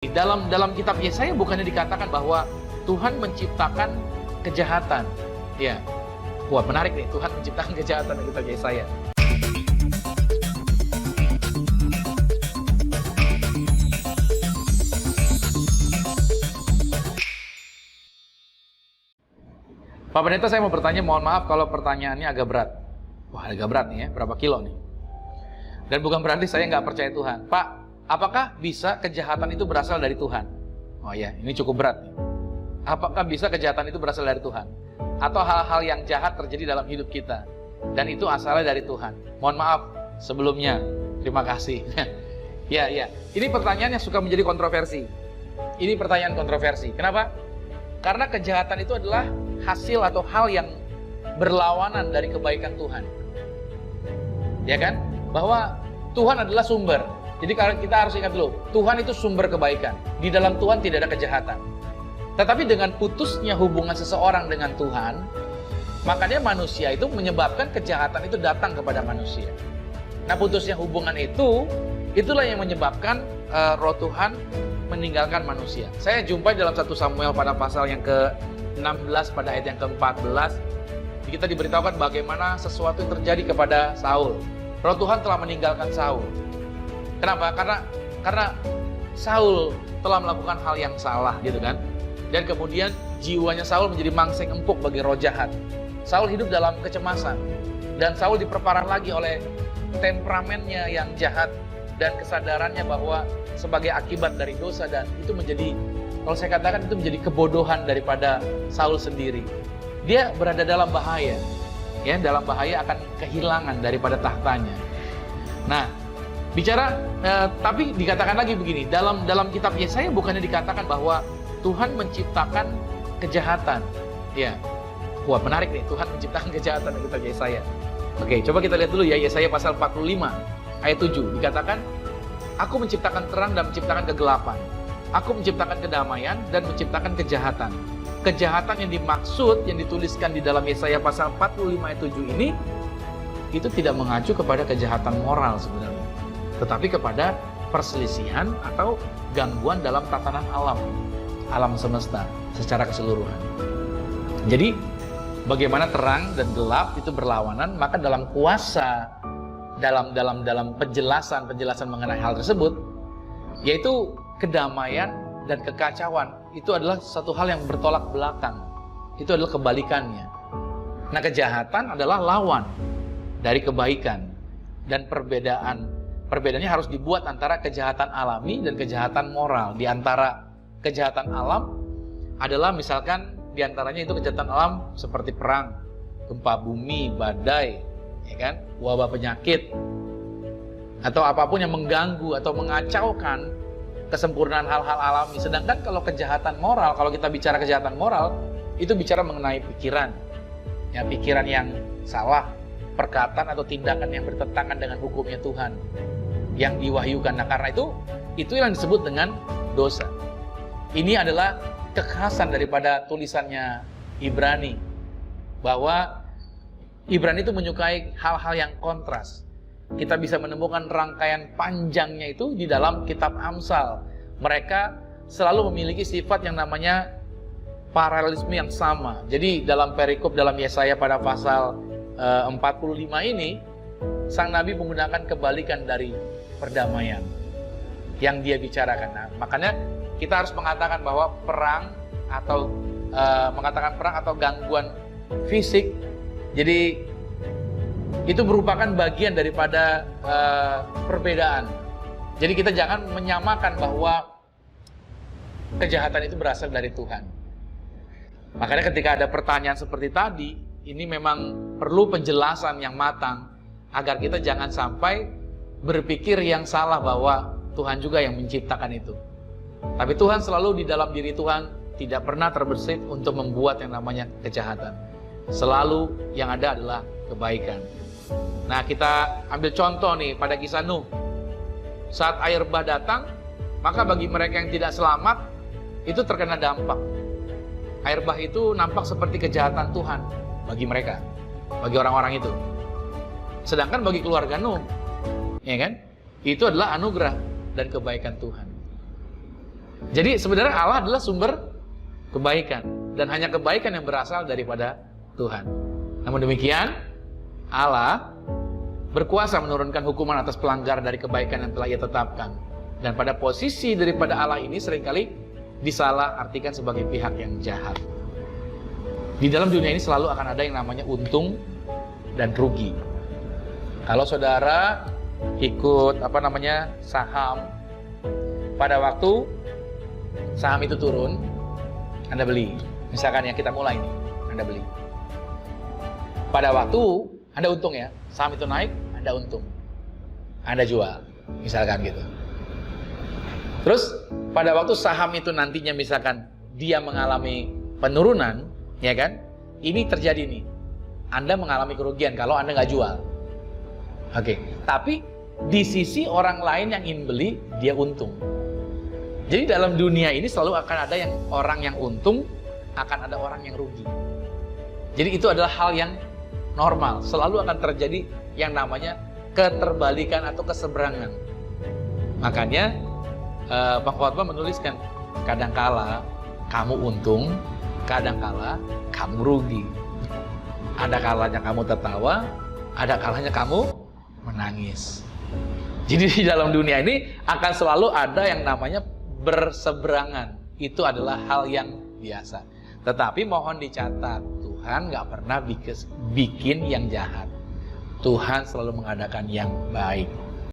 Dalam kitab Yesaya bukannya dikatakan bahwa Tuhan menciptakan kejahatan. Ya. Wah, menarik nih, Tuhan menciptakan kejahatan di kitab Yesaya. Pak Pendeta, saya mau bertanya, mohon maaf kalau pertanyaannya agak berat. Wah, agak berat nih ya, berapa kilo nih? Dan bukan berarti saya nggak percaya Tuhan. Pak, apakah bisa kejahatan itu berasal dari Tuhan? Oh ya, ini cukup berat nih. Apakah bisa kejahatan itu berasal dari Tuhan? Atau hal-hal yang jahat terjadi dalam hidup kita dan itu asalnya dari Tuhan? Mohon maaf sebelumnya, terima kasih. Ya, ini pertanyaan yang suka menjadi kontroversi. Ini pertanyaan kontroversi. Kenapa? Karena kejahatan itu adalah hasil atau hal yang berlawanan dari kebaikan Tuhan. Ya kan? Bahwa Tuhan adalah sumber. Jadi kita harus ingat dulu, Tuhan itu sumber kebaikan. Di dalam Tuhan tidak ada kejahatan. Tetapi dengan putusnya hubungan seseorang dengan Tuhan, makanya manusia itu menyebabkan kejahatan itu datang kepada manusia. Nah, putusnya hubungan itu, itulah yang menyebabkan roh Tuhan meninggalkan manusia. Saya jumpai dalam 1 Samuel pada pasal yang ke-16 pada ayat yang ke-14, kita diberitahukan bagaimana sesuatu yang terjadi kepada Saul. Roh Tuhan telah meninggalkan Saul. Kenapa? Karena Saul telah melakukan hal yang salah, gitu kan? Dan kemudian jiwanya Saul menjadi mangseng empuk bagi roh jahat. Saul hidup dalam kecemasan. Dan Saul diperparah lagi oleh temperamennya yang jahat dan kesadarannya bahwa sebagai akibat dari dosa, dan itu menjadi, kalau saya katakan itu menjadi kebodohan daripada Saul sendiri. Dia berada dalam bahaya. Ya, dalam bahaya akan kehilangan daripada tahtanya. Nah, tapi dikatakan lagi begini, dalam kitab Yesaya bukannya dikatakan bahwa Tuhan menciptakan kejahatan. Ya. Wah, menarik nih, Tuhan menciptakan kejahatan di kitab Yesaya. Oke, coba kita lihat dulu ya, Yesaya pasal 45 ayat 7 dikatakan, Aku menciptakan terang dan menciptakan kegelapan. Aku menciptakan kedamaian dan menciptakan kejahatan. Kejahatan yang dimaksud, yang dituliskan di dalam Yesaya pasal 45 ayat 7 ini, itu tidak mengacu kepada kejahatan moral sebenarnya, tetapi kepada perselisihan atau gangguan dalam tatanan alam semesta secara keseluruhan. Jadi, bagaimana terang dan gelap itu berlawanan, maka dalam kuasa, dalam penjelasan mengenai hal tersebut, yaitu kedamaian dan kekacauan, itu adalah satu hal yang bertolak belakang. Itu adalah kebalikannya. Nah, kejahatan adalah lawan dari kebaikan, dan perbedaannya harus dibuat antara kejahatan alami dan kejahatan moral. Di antara kejahatan alam adalah misalkan di antaranya itu kejahatan alam seperti perang, gempa bumi, badai, ya kan, wabah penyakit, atau apapun yang mengganggu atau mengacaukan kesempurnaan hal-hal alami. Sedangkan kalau kejahatan moral, kalau kita bicara kejahatan moral, itu bicara mengenai pikiran. Ya, pikiran yang salah, perkataan atau tindakan yang bertentangan dengan hukumnya Tuhan yang diwahyukan. Nah, karena itu yang disebut dengan dosa. Ini adalah kekhasan daripada tulisannya Ibrani, bahwa Ibrani itu menyukai hal-hal yang kontras. Kita bisa menemukan rangkaian panjangnya itu di dalam kitab Amsal. Mereka selalu memiliki sifat yang namanya paralelisme yang sama. Jadi dalam perikop dalam Yesaya pada pasal 45 ini, sang Nabi menggunakan kebalikan dari perdamaian yang dia bicarakan. Nah, makanya kita harus mengatakan bahwa perang atau gangguan fisik, jadi itu merupakan bagian daripada perbedaan. Jadi kita jangan menyamakan bahwa kejahatan itu berasal dari Tuhan. Makanya ketika ada pertanyaan seperti tadi, ini memang perlu penjelasan yang matang agar kita jangan sampai berpikir yang salah bahwa Tuhan juga yang menciptakan itu. Tapi Tuhan selalu, di dalam diri Tuhan tidak pernah terbersit untuk membuat yang namanya kejahatan. Selalu yang ada adalah kebaikan. Nah, kita ambil contoh nih pada kisah Nuh. Saat air bah datang, maka bagi mereka yang tidak selamat, itu terkena dampak. Air bah itu nampak seperti kejahatan Tuhan bagi mereka, bagi orang-orang itu. Sedangkan bagi keluarga Nuh, ya kan, itu adalah anugerah dan kebaikan Tuhan. Jadi sebenarnya Allah adalah sumber kebaikan, dan hanya kebaikan yang berasal daripada Tuhan. Namun demikian, Allah berkuasa menurunkan hukuman atas pelanggar dari kebaikan yang telah Ia tetapkan. Dan pada posisi daripada Allah ini seringkali disalah artikan sebagai pihak yang jahat. Di dalam dunia ini selalu akan ada yang namanya untung dan rugi. Kalau saudara ikut saham, pada waktu saham itu turun, Anda beli. Misalkan yang kita mulai ini, Anda beli. Pada waktu Anda untung ya, saham itu naik, Anda untung, Anda jual, misalkan gitu. Terus pada waktu saham itu nantinya misalkan dia mengalami penurunan, ya kan? Ini terjadi nih, Anda mengalami kerugian kalau Anda nggak jual. Oke, tapi di sisi orang lain yang ingin beli, dia untung. Jadi dalam dunia ini selalu akan ada orang yang untung, akan ada orang yang rugi. Jadi itu adalah hal yang normal, selalu akan terjadi yang namanya keterbalikan atau keseberangan. Makanya Bang Khotbah menuliskan, kadangkala kamu untung, kadangkala kamu rugi. Ada kalanya kamu tertawa, ada kalanya kamu menangis. Jadi di dalam dunia ini akan selalu ada yang namanya berseberangan. Itu adalah hal yang biasa. Tetapi mohon dicatat, Tuhan nggak pernah bikin yang jahat. Tuhan selalu mengadakan yang baik.